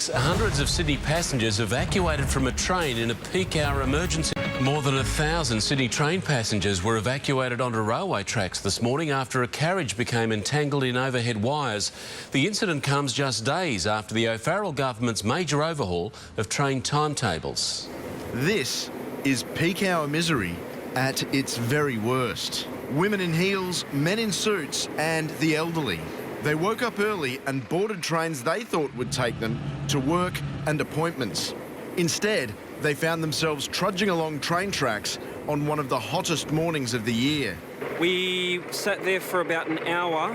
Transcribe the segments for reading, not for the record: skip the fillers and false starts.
Hundreds of Sydney passengers evacuated from a train in a peak hour emergency. More than 1,000 Sydney train passengers were evacuated onto railway tracks this morning after a carriage became entangled in overhead wires. The incident comes just days after the O'Farrell government's major overhaul of train timetables. This is peak hour misery at its very worst. Women in heels, men in suits and the elderly. They woke up early and boarded trains they thought would take them to work and appointments. Instead, they found themselves trudging along train tracks on one of the hottest mornings of the year. We sat there for about an hour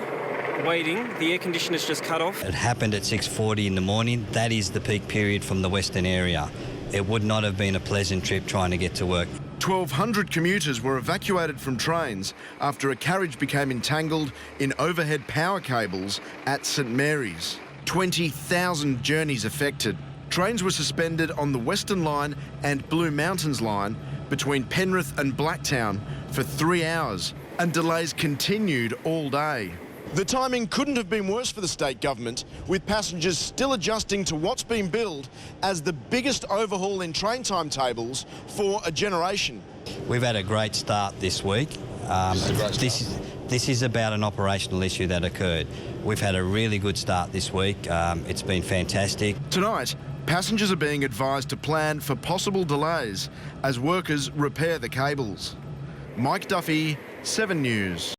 waiting. The air conditioner's just cut off. It happened at 6:40 in the morning. That is the peak period from the western area. It would not have been a pleasant trip trying to get to work. 1,200 commuters were evacuated from trains after a carriage became entangled in overhead power cables at St Mary's. 20,000 journeys affected. Trains were suspended on the Western Line and Blue Mountains Line between Penrith and Blacktown for 3 hours, and delays continued all day. The timing couldn't have been worse for the state government, with passengers still adjusting to what's been billed as the biggest overhaul in train timetables for a generation. We've had a great start this week. This is about an operational issue that occurred. We've had a really good start this week. It's been fantastic. Tonight, passengers are being advised to plan for possible delays as workers repair the cables. Mike Duffy, 7 News.